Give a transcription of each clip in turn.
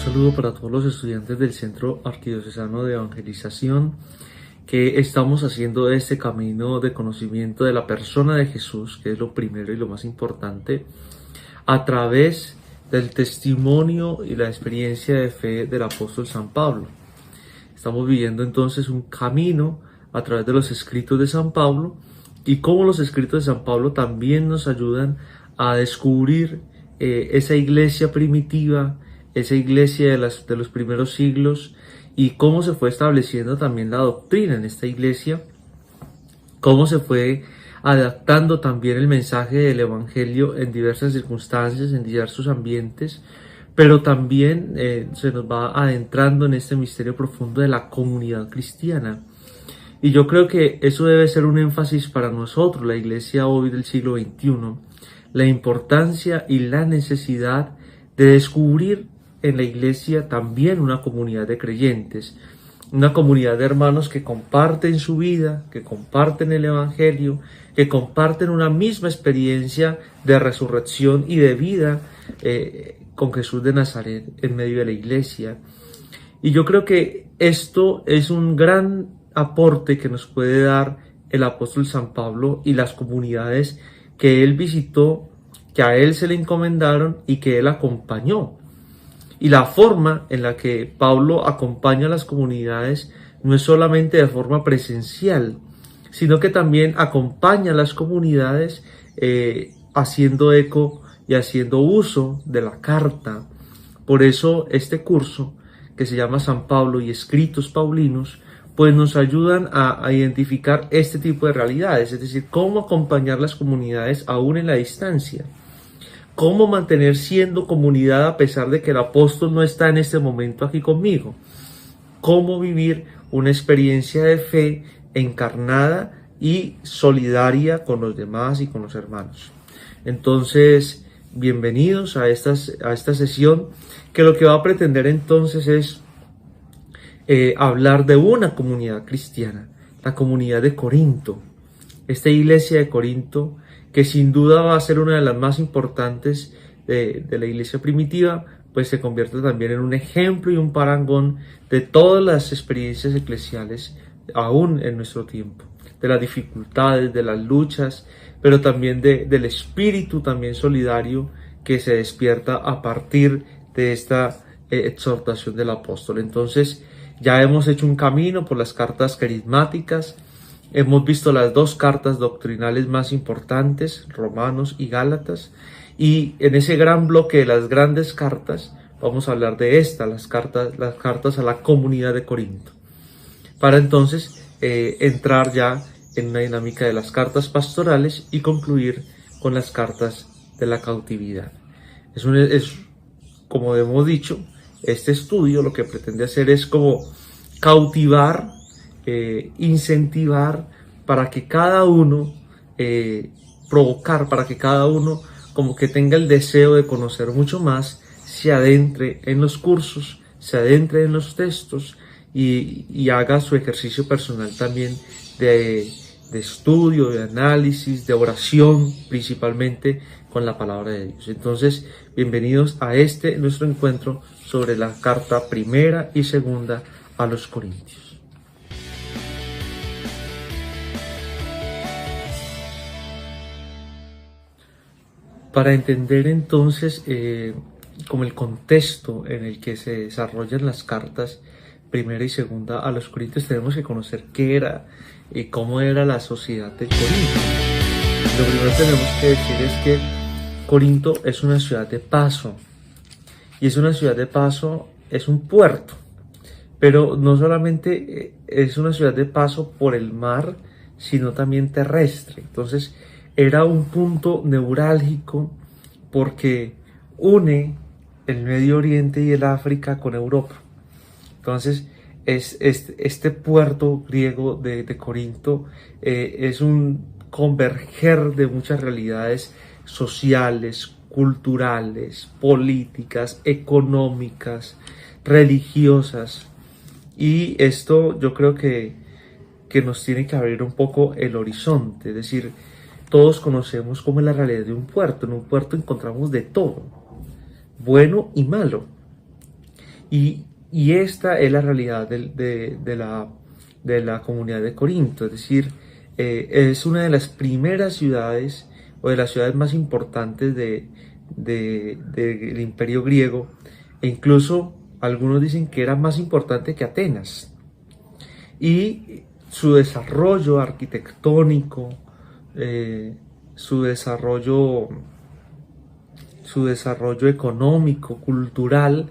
saludo para todos los estudiantes del Centro Arquidiocesano de Evangelización, que estamos haciendo este camino de conocimiento de la persona de Jesús, que es lo primero y lo más importante, a través del testimonio y la experiencia de fe del apóstol San Pablo. Estamos viviendo entonces un camino a través de los escritos de San Pablo, y cómo los escritos de San Pablo también nos ayudan a descubrir esa iglesia primitiva, esa iglesia de los primeros siglos, y cómo se fue estableciendo también la doctrina en esta iglesia, cómo se fue adaptando también el mensaje del evangelio en diversas circunstancias, en diversos ambientes, pero también se nos va adentrando en este misterio profundo de la comunidad cristiana. Y yo creo que eso debe ser un énfasis para nosotros, la iglesia hoy del siglo XXI, la importancia y la necesidad de descubrir en la iglesia también una comunidad de creyentes, una comunidad de hermanos que comparten su vida, que comparten el evangelio, que comparten una misma experiencia de resurrección y de vida con Jesús de Nazaret en medio de la iglesia. Y yo creo que esto es un gran aporte que nos puede dar el apóstol San Pablo y las comunidades que él visitó, que a él se le encomendaron y que él acompañó. Y la forma en la que Pablo acompaña a las comunidades no es solamente de forma presencial, sino que también acompaña a las comunidades haciendo eco y haciendo uso de la carta. Por eso este curso, que se llama San Pablo y Escritos Paulinos, pues nos ayudan a identificar este tipo de realidades, es decir, cómo acompañar las comunidades aún en la distancia, cómo mantener siendo comunidad a pesar de que el apóstol no está en este momento aquí conmigo, cómo vivir una experiencia de fe encarnada y solidaria con los demás y con los hermanos. Entonces, bienvenidos a esta sesión, que lo que va a pretender entonces es hablar de una comunidad cristiana, la comunidad de Corinto, esta iglesia de Corinto, que sin duda va a ser una de las más importantes de la iglesia primitiva, pues se convierte también en un ejemplo y un parangón de todas las experiencias eclesiales aún en nuestro tiempo, de las dificultades, de las luchas, pero también del espíritu también solidario que se despierta a partir de esta exhortación del apóstol. Entonces, ya hemos hecho un camino por las cartas carismáticas, hemos visto las dos cartas doctrinales más importantes, Romanos y Gálatas, y en ese gran bloque de las grandes cartas vamos a hablar de las cartas a la comunidad de Corinto, para entonces entrar ya en una dinámica de las cartas pastorales y concluir con las cartas de la cautividad. Es como hemos dicho, este estudio lo que pretende hacer es como cautivar, incentivar para que cada uno, provocar para que cada uno como que tenga el deseo de conocer mucho más, se adentre en los cursos, se adentre en los textos y haga su ejercicio personal también de estudio, de análisis, de oración, principalmente con la palabra de Dios. Entonces, bienvenidos a nuestro encuentro sobre la carta primera y segunda a los Corintios. Para entender entonces como el contexto en el que se desarrollan las cartas primera y segunda a los Corintios, tenemos que conocer qué era y cómo era la sociedad de Corinto. Lo primero que tenemos que decir es que Corinto es una ciudad de paso, y es una ciudad de paso, es un puerto, pero no solamente es una ciudad de paso por el mar, sino también terrestre. Entonces era un punto neurálgico porque une el Medio Oriente y el África con Europa. Entonces este puerto griego de Corinto es un converger de muchas realidades sociales, culturales, políticas, económicas, religiosas, y esto yo creo que nos tiene que abrir un poco el horizonte. Es decir, todos conocemos cómo es la realidad de un puerto. En un puerto encontramos de todo, bueno y malo, Y esta es la realidad de la comunidad de Corinto, es decir, es una de las primeras ciudades o de las ciudades más importantes del imperio griego, e incluso algunos dicen que era más importante que Atenas. Y su desarrollo arquitectónico, eh, su desarrollo, su desarrollo económico, cultural,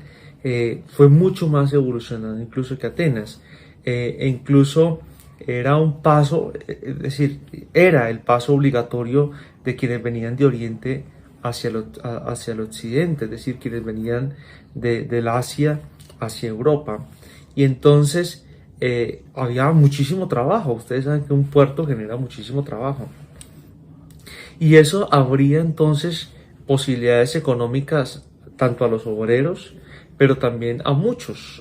fue mucho más evolucionado incluso que Atenas. E incluso era un paso, es decir, era el paso obligatorio de quienes venían de Oriente hacia el Occidente, es decir, quienes venían del Asia hacia Europa. Y entonces había muchísimo trabajo. Ustedes saben que un puerto genera muchísimo trabajo. Y eso abría entonces posibilidades económicas tanto a los obreros, pero también a muchos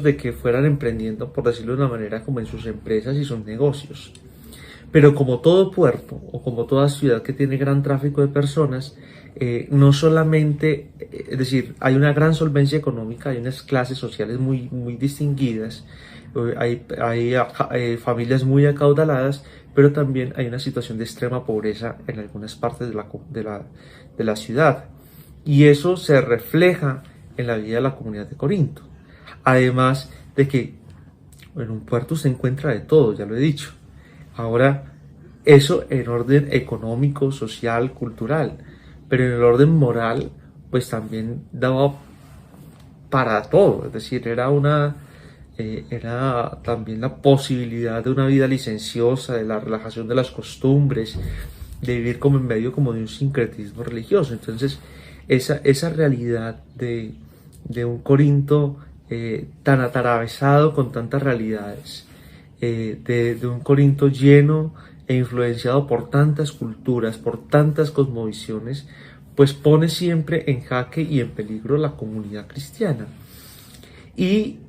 de que fueran emprendiendo, por decirlo de una manera, como en sus empresas y sus negocios. Pero como todo puerto o como toda ciudad que tiene gran tráfico de personas, no solamente, es decir, hay una gran solvencia económica, hay unas clases sociales muy distinguidas, hay familias muy acaudaladas, pero también hay una situación de extrema pobreza en algunas partes de la ciudad. Y eso se refleja en la vida de la comunidad de Corinto. Además de que en un puerto se encuentra de todo, ya lo he dicho. Ahora, eso en orden económico, social, cultural, pero en el orden moral, pues también daba para todo, es decir, era también la posibilidad de una vida licenciosa, de la relajación de las costumbres, de vivir como en medio como de un sincretismo religioso. Entonces, esa realidad de un Corinto tan atravesado con tantas realidades, de un Corinto lleno e influenciado por tantas culturas, por tantas cosmovisiones, pues pone siempre en jaque y en peligro la comunidad cristiana. Y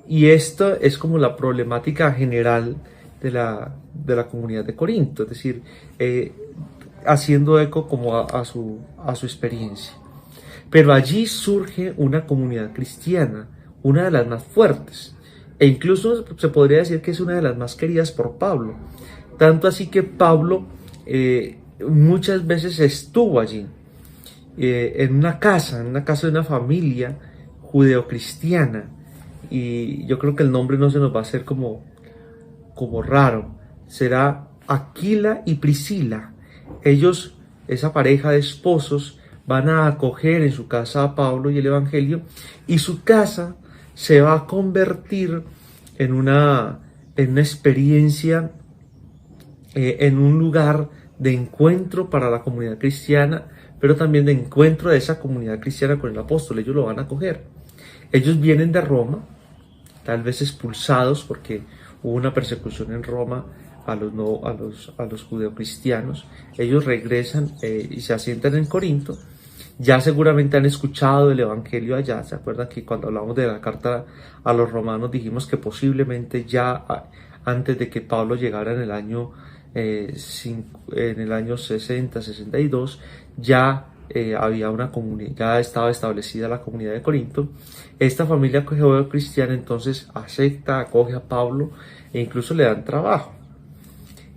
esto es como la problemática general de la comunidad de Corinto, es decir, haciendo eco como a su experiencia. Pero allí surge una comunidad cristiana, una de las más fuertes, e incluso se podría decir que es una de las más queridas por Pablo. Tanto así que Pablo muchas veces estuvo allí, en una casa de una familia judeocristiana. Y yo creo que el nombre no se nos va a hacer como raro. Será Aquila y Priscila. Ellos, esa pareja de esposos, van a acoger en su casa a Pablo y el Evangelio, y su casa se va a convertir en una experiencia, en un lugar de encuentro para la comunidad cristiana, pero también de encuentro de esa comunidad cristiana con el apóstol. Ellos lo van a acoger. Ellos vienen de Roma, tal vez expulsados porque hubo una persecución en Roma a los judeocristianos. Ellos regresan y se asientan en Corinto. Ya seguramente han escuchado el Evangelio allá. ¿Se acuerdan que cuando hablamos de la carta a los romanos dijimos que posiblemente ya antes de que Pablo llegara en el año 60, 62, ya había una comunidad, ya estaba establecida la comunidad de Corinto? Esta familia judeocristiana entonces acepta, acoge a Pablo e incluso le dan trabajo.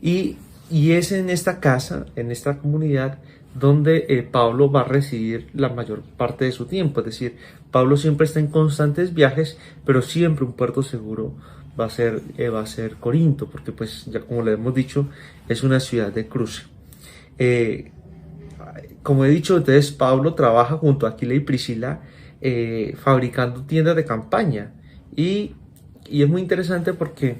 Y es en esta casa, en esta comunidad, donde Pablo va a residir la mayor parte de su tiempo. Es decir, Pablo siempre está en constantes viajes, pero siempre un puerto seguro va a ser Corinto, porque pues ya como le hemos dicho, es una ciudad de cruce. Como he dicho, entonces Pablo trabaja junto a Aquila y Priscila fabricando tiendas de campaña. Y es muy interesante porque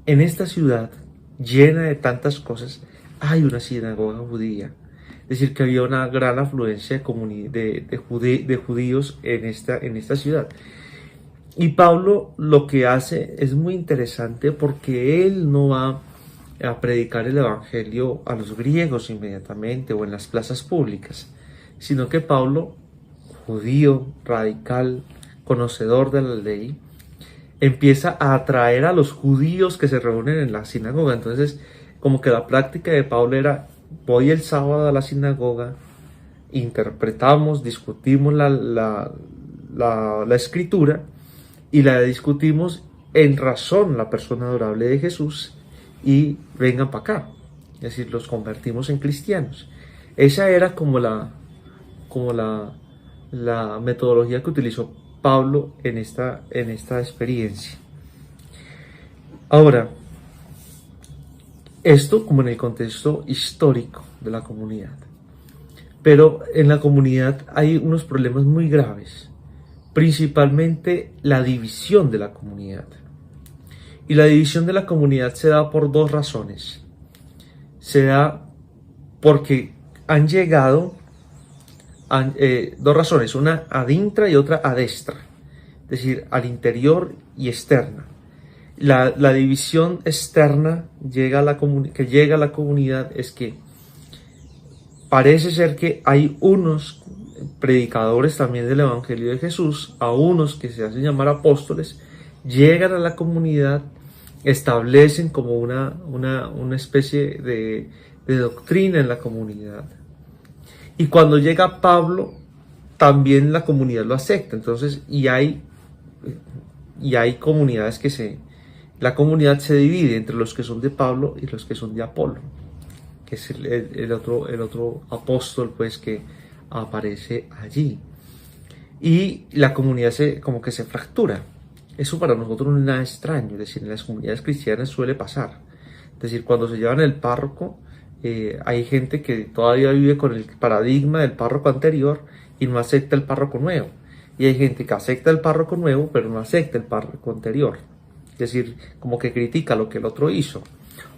en esta ciudad llena de tantas cosas hay una sinagoga judía. Es decir, que había una gran afluencia de judíos en esta ciudad. Y Pablo lo que hace es muy interesante porque él no va a predicar el evangelio a los griegos inmediatamente o en las plazas públicas, sino que Pablo, judío, radical, conocedor de la ley, empieza a atraer a los judíos que se reúnen en la sinagoga. Entonces, como que la práctica de Pablo era: voy el sábado a la sinagoga, interpretamos, discutimos la escritura y la discutimos en razón la persona adorable de Jesús y vengan para acá. Es decir, los convertimos en cristianos. Esa era como la metodología que utilizó Pablo en esta experiencia. Ahora, esto como en el contexto histórico de la comunidad. Pero en la comunidad hay unos problemas muy graves, principalmente la división de la comunidad. Y la división de la comunidad se da por dos razones. Se da porque han llegado dos razones, una ad intra y otra ad extra, es decir, al interior y externa. La división externa que llega a la comunidad es que parece ser que hay unos predicadores también del Evangelio de Jesús, a unos que se hacen llamar apóstoles, llegan a la comunidad, establecen como una especie de doctrina en la comunidad. Y cuando llega Pablo, también la comunidad lo acepta. Entonces, y hay comunidades la comunidad se divide entre los que son de Pablo y los que son de Apolo, que es el otro apóstol pues que aparece allí. Y la comunidad como que se fractura. Eso para nosotros no es nada extraño, es decir, en las comunidades cristianas suele pasar. Es decir, cuando se llevan el párroco, hay gente que todavía vive con el paradigma del párroco anterior y no acepta el párroco nuevo. Y hay gente que acepta el párroco nuevo, pero no acepta el párroco anterior. Es decir, como que critica lo que el otro hizo.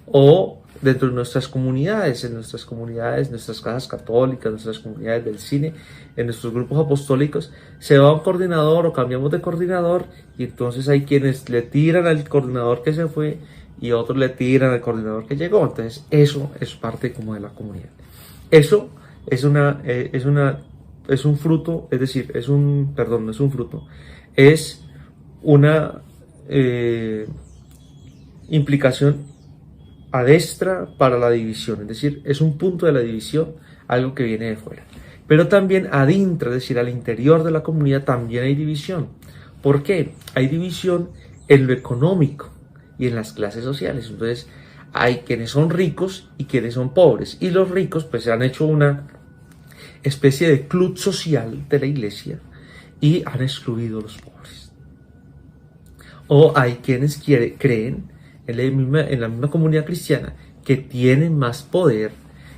O dentro de nuestras comunidades, nuestras casas católicas, nuestras comunidades del cine, en nuestros grupos apostólicos, se va un coordinador o cambiamos de coordinador y entonces hay quienes le tiran al coordinador que se fue y otros le tiran al coordinador que llegó. Entonces eso es parte como de la comunidad. Eso es un fruto, es decir, no es un fruto, es una implicación ad extra para la división, es decir, es un punto de la división, algo que viene de fuera. Pero también ad intra, es decir, al interior de la comunidad también hay división. ¿Por qué? Hay división en lo económico y en las clases sociales. Entonces, hay quienes son ricos y quienes son pobres. Y los ricos, pues, se han hecho una especie de club social de la iglesia y han excluido a los pobres. O hay quienes creen en la misma comunidad cristiana que tienen más poder,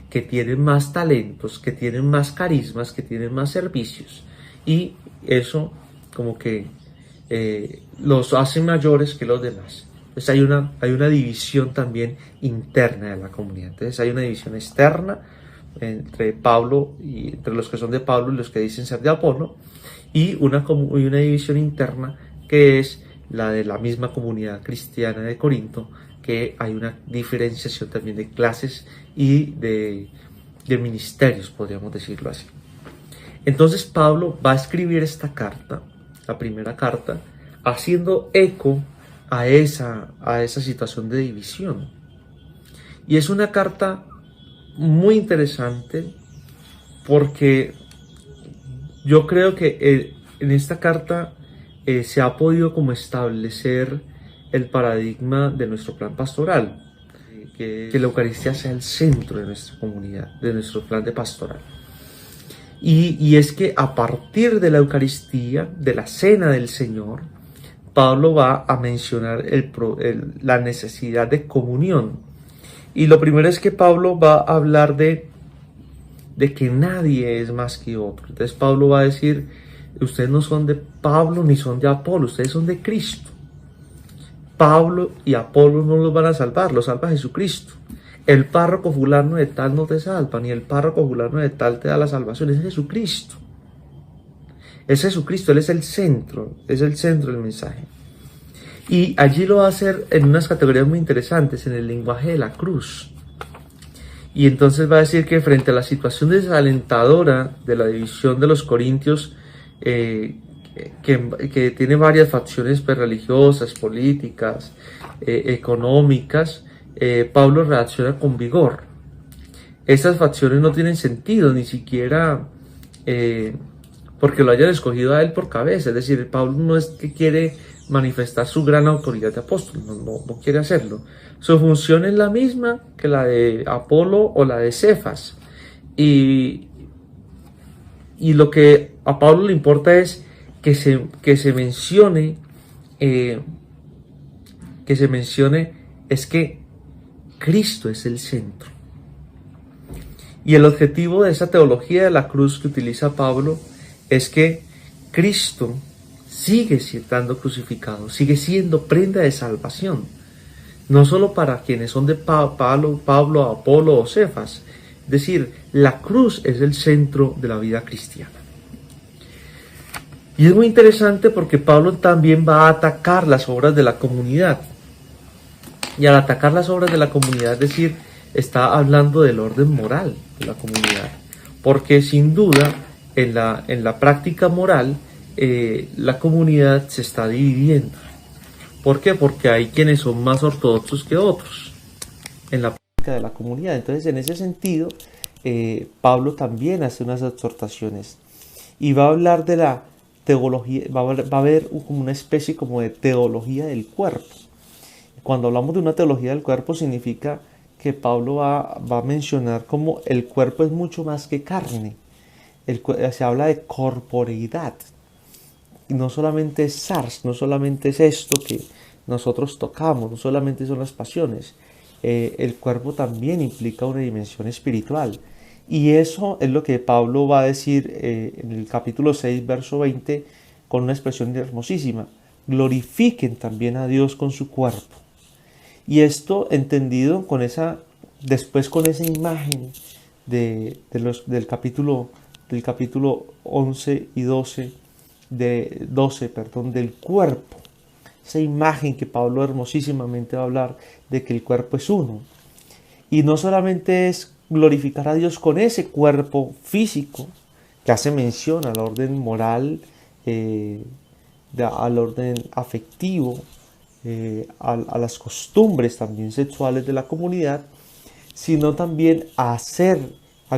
que tienen más talentos, que tienen más carismas, que tienen más servicios, y eso como que los hace mayores que los demás. Entonces hay una división también interna de la comunidad. Entonces hay una división externa entre Pablo y entre los que son de Pablo y los que dicen ser de Apolo, y una división interna que es la de la misma comunidad cristiana de Corinto, que hay una diferenciación también de clases y de ministerios, podríamos decirlo así. Entonces Pablo va a escribir esta carta, la primera carta, haciendo eco a esa situación de división. Y es una carta muy interesante porque yo creo que en esta carta se ha podido como establecer el paradigma de nuestro plan pastoral, que la Eucaristía sea el centro de nuestra comunidad, de nuestro plan de pastoral. Y es que a partir de la Eucaristía, de la Cena del Señor, Pablo va a mencionar la necesidad de comunión. Y lo primero es que Pablo va a hablar de que nadie es más que otro. Entonces Pablo va a decir: ustedes no son de Pablo ni son de Apolo, ustedes son de Cristo. Pablo y Apolo no los van a salvar, los salva Jesucristo. El párroco fulano de tal no te salva, ni el párroco fulano de tal te da la salvación, es Jesucristo. Es Jesucristo, Él es el centro del mensaje. Y allí lo va a hacer en unas categorías muy interesantes, en el lenguaje de la cruz. Y entonces va a decir que frente a la situación desalentadora de la división de los corintios, que tiene varias facciones pues, religiosas, políticas, económicas, Pablo reacciona con vigor. Esas facciones no tienen sentido, ni siquiera porque lo hayan escogido a él por cabeza. Es decir, Pablo no es que quiere manifestar su gran autoridad de apóstol, no quiere hacerlo. Su función es la misma que la de Apolo o la de Cefas. Y lo que a Pablo le importa es que se mencione, es que Cristo es el centro. Y el objetivo de esa teología de la cruz que utiliza Pablo es que Cristo sigue estando crucificado, sigue siendo prenda de salvación, no solo para quienes son de Pablo, Apolo o Cefas. Es decir, la cruz es el centro de la vida cristiana. Y es muy interesante porque Pablo también va a atacar las obras de la comunidad. Y al atacar las obras de la comunidad, es decir, está hablando del orden moral de la comunidad. Porque sin duda, en la práctica moral, la comunidad se está dividiendo. ¿Por qué? Porque hay quienes son más ortodoxos que otros en la práctica de la comunidad. Entonces, en ese sentido, Pablo también hace unas exhortaciones y va a hablar de la teología, va a haber como una especie como de teología del cuerpo. Cuando hablamos de una teología del cuerpo, significa que Pablo va a mencionar como el cuerpo es mucho más que carne. Se habla de corporeidad. Y no solamente es SARS, no solamente es esto que nosotros tocamos, no solamente son las pasiones. El cuerpo también implica una dimensión espiritual. Y eso es lo que Pablo va a decir en el capítulo 6, verso 20, con una expresión hermosísima. Glorifiquen también a Dios con su cuerpo. Y esto entendido con después con esa imagen del capítulo 11 y 12, del cuerpo. Esa imagen que Pablo hermosísimamente va a hablar de que el cuerpo es uno. Y no solamente es glorificar a Dios con ese cuerpo físico, que hace mención al orden moral, al orden afectivo, a las costumbres también sexuales de la comunidad, sino también a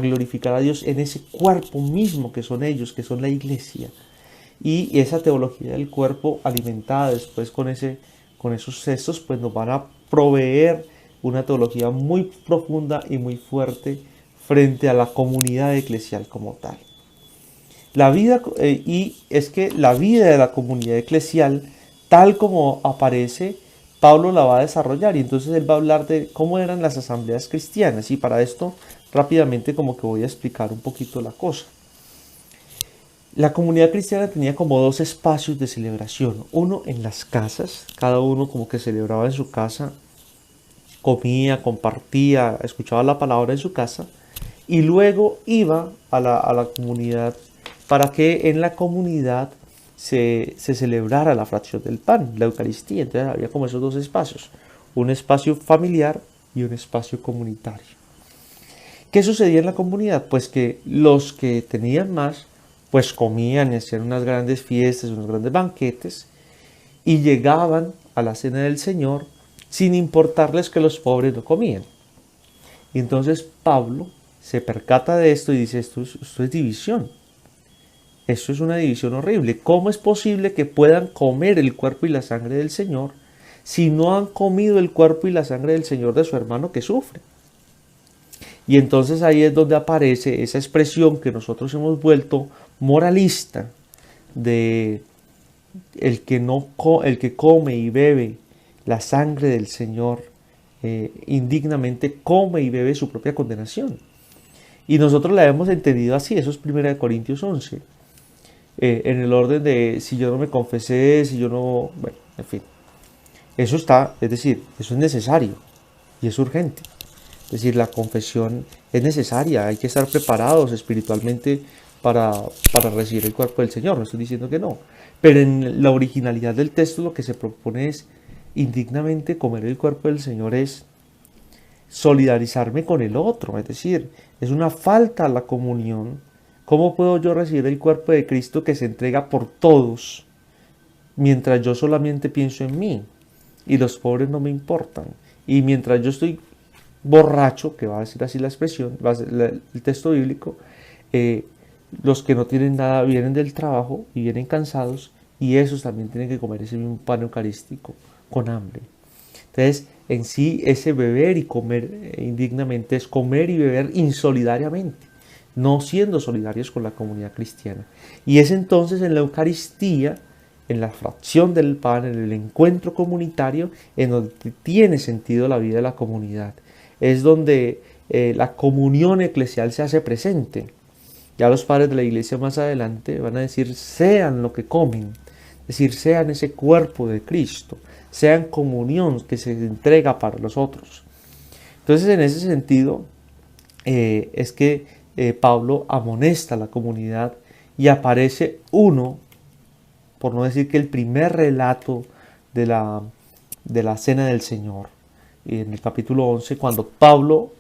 glorificar a Dios en ese cuerpo mismo que son ellos, que son la iglesia. Y esa teología del cuerpo alimentada después con esos textos, pues nos van a proveer una teología muy profunda y muy fuerte frente a la comunidad eclesial como tal. Y es que la vida de la comunidad eclesial, tal como aparece, Pablo la va a desarrollar, y entonces él va a hablar de cómo eran las asambleas cristianas, y para esto rápidamente como que voy a explicar un poquito la cosa. La comunidad cristiana tenía como dos espacios de celebración, uno en las casas, cada uno como que celebraba en su casa, comía, compartía, escuchaba la palabra en su casa, y luego iba a la comunidad para que en la comunidad se celebrara la fracción del pan, la Eucaristía. Entonces había como esos dos espacios, un espacio familiar y un espacio comunitario. ¿Qué sucedía en la comunidad? Pues que los que tenían más, pues comían y hacían unas grandes fiestas, unos grandes banquetes, y llegaban a la cena del Señor sin importarles que los pobres no comían. Y entonces Pablo se percata de esto y dice, esto es división. Esto es una división horrible. ¿Cómo es posible que puedan comer el cuerpo y la sangre del Señor si no han comido el cuerpo y la sangre del Señor de su hermano que sufre? Y entonces ahí es donde aparece esa expresión que nosotros hemos vuelto moralista, de el que come y bebe la sangre del Señor indignamente come y bebe su propia condenación. Y nosotros la hemos entendido así, eso es 1 Corintios 11. En el orden de si yo no me confesé, si yo no... Bueno, en fin. Eso está, es decir, eso es necesario y es urgente. Es decir, la confesión es necesaria, hay que estar preparados espiritualmente para recibir el cuerpo del Señor, no estoy diciendo que no. Pero en la originalidad del texto lo que se propone es indignamente comer el cuerpo del Señor, es solidarizarme con el otro, es decir, es una falta a la comunión. ¿Cómo puedo yo recibir el cuerpo de Cristo que se entrega por todos mientras yo solamente pienso en mí y los pobres no me importan? Y mientras yo estoy borracho, que va a decir así la expresión, va a ser el texto bíblico, los que no tienen nada vienen del trabajo y vienen cansados, y esos también tienen que comer ese mismo pan eucarístico con hambre. Entonces, en sí, ese beber y comer indignamente es comer y beber insolidariamente, no siendo solidarios con la comunidad cristiana. Y es entonces en la Eucaristía, en la fracción del pan, en el encuentro comunitario, en donde tiene sentido la vida de la comunidad. Es donde la comunión eclesial se hace presente. Ya los padres de la iglesia más adelante van a decir, sean lo que comen, es decir, sean ese cuerpo de Cristo, sean comunión que se entrega para los otros. Entonces, en ese sentido, es que Pablo amonesta a la comunidad y aparece uno, por no decir que el primer relato de la cena del Señor. Y en el capítulo 11, cuando Pablo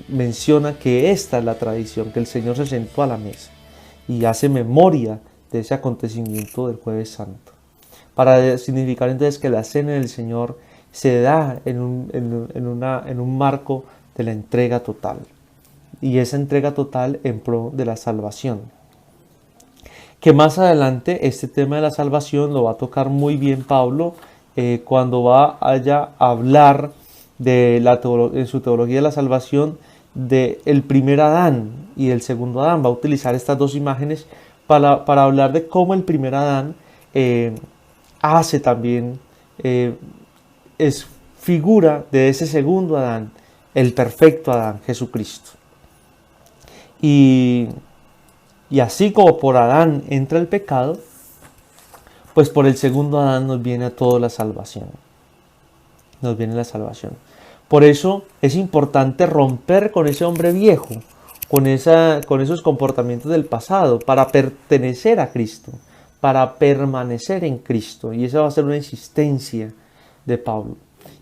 menciona que esta es la tradición, que el Señor se sentó a la mesa y hace memoria de ese acontecimiento del Jueves Santo, para significar entonces que la cena del Señor se da en un marco de la entrega total, y esa entrega total en pro de la salvación. Que más adelante este tema de la salvación lo va a tocar muy bien Pablo cuando va a hablar en su teología de la salvación del primer Adán y el segundo Adán. Va a utilizar estas dos imágenes para hablar de cómo el primer Adán hace también, es figura de ese segundo Adán, el perfecto Adán, Jesucristo. Y así como por Adán entra el pecado, pues por el segundo Adán nos viene a toda la salvación. Nos viene la salvación. Por eso es importante romper con ese hombre viejo, con esos comportamientos del pasado, para pertenecer a Cristo, para permanecer en Cristo. Y esa va a ser una insistencia de Pablo.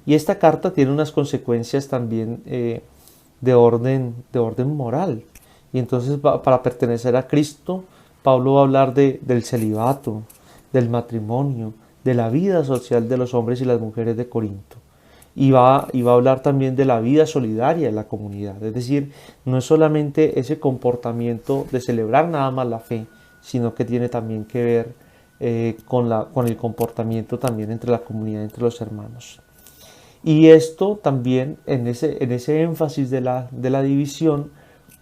Y esta carta tiene unas consecuencias también de orden moral. Y entonces, para pertenecer a Cristo, Pablo va a hablar del celibato, del matrimonio, de la vida social de los hombres y las mujeres de Corinto. Y va a hablar también de la vida solidaria de la comunidad. Es decir, no es solamente ese comportamiento de celebrar nada más la fe, sino que tiene también que ver con el comportamiento también entre la comunidad, entre los hermanos. Y esto también, en ese énfasis de la división,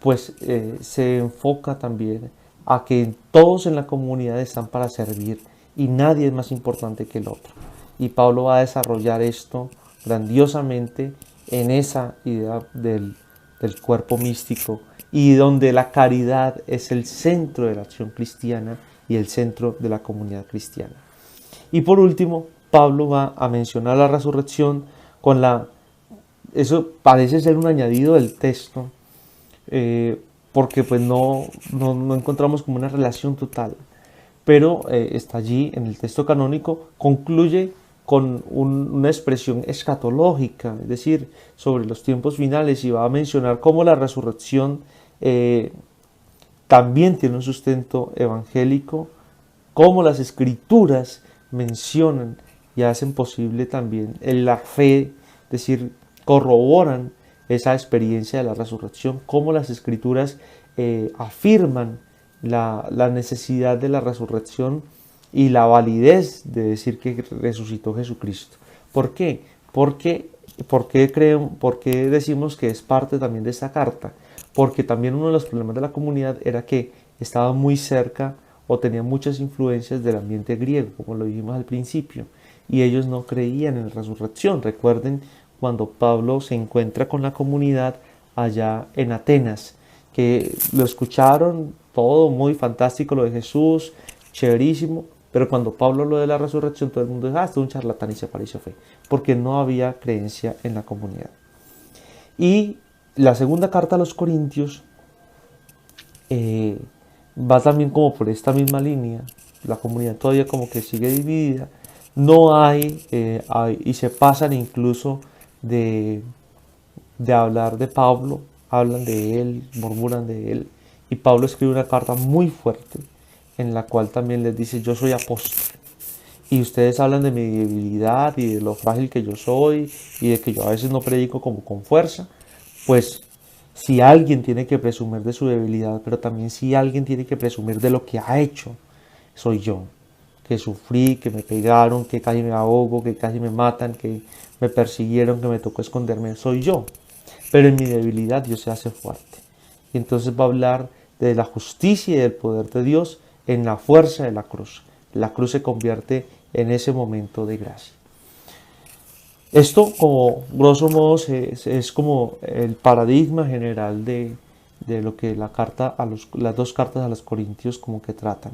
pues se enfoca también a que todos en la comunidad están para servir y nadie es más importante que el otro. Y Pablo va a desarrollar esto grandiosamente en esa idea del cuerpo místico, y donde la caridad es el centro de la acción cristiana y el centro de la comunidad cristiana. Y por último, Pablo va a mencionar la resurrección eso parece ser un añadido del texto, porque pues no encontramos como una relación total, pero está allí en el texto canónico. Concluye con una expresión escatológica, es decir, sobre los tiempos finales, y va a mencionar cómo la resurrección también tiene un sustento evangélico, cómo las escrituras mencionan y hacen posible también la fe, es decir, corroboran esa experiencia de la resurrección, cómo las escrituras afirman la necesidad de la resurrección y la validez de decir que resucitó Jesucristo. ¿Por qué? ¿Por qué decimos que es parte también de esta carta? Porque también uno de los problemas de la comunidad era que estaba muy cerca o tenía muchas influencias del ambiente griego, como lo dijimos al principio, y ellos no creían en la resurrección. Recuerden cuando Pablo se encuentra con la comunidad allá en Atenas, que lo escucharon todo muy fantástico, lo de Jesús, chéverísimo, pero cuando Pablo habló de la resurrección, todo el mundo dijo, esto es un charlatán, y se pareció fe, porque no había creencia en la comunidad. Y la segunda carta a los Corintios va también como por esta misma línea. La comunidad todavía como que sigue dividida, no hay y se pasan incluso de hablar de Pablo, hablan de él, murmuran de él, y Pablo escribe una carta muy fuerte en la cual también les dice, yo soy apóstol, y ustedes hablan de mi debilidad y de lo frágil que yo soy y de que yo a veces no predico como con fuerza. Pues Si alguien tiene que presumir de su debilidad, pero también si alguien tiene que presumir de lo que ha hecho, soy yo. Que sufrí, que me pegaron, que casi me ahogo, que casi me matan, que me persiguieron, que me tocó esconderme, soy yo. Pero en mi debilidad Dios se hace fuerte. Y entonces va a hablar de la justicia y del poder de Dios en la fuerza de la cruz. La cruz se convierte en ese momento de gracia. Esto, como grosso modo, es como el paradigma general de lo que las dos cartas a los Corintios como que tratan.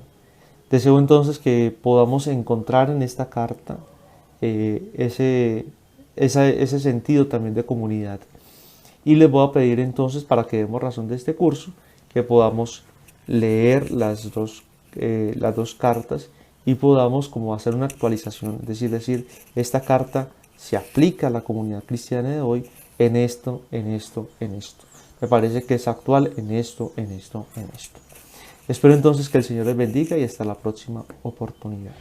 Deseo entonces que podamos encontrar en esta carta ese sentido también de comunidad. Y les voy a pedir entonces, para que demos razón de este curso, que podamos leer las dos cartas y podamos como hacer una actualización, es decir, esta carta se aplica a la comunidad cristiana de hoy en esto, en esto, en esto. Me parece que es actual en esto, en esto, en esto. Espero entonces que el Señor les bendiga y hasta la próxima oportunidad.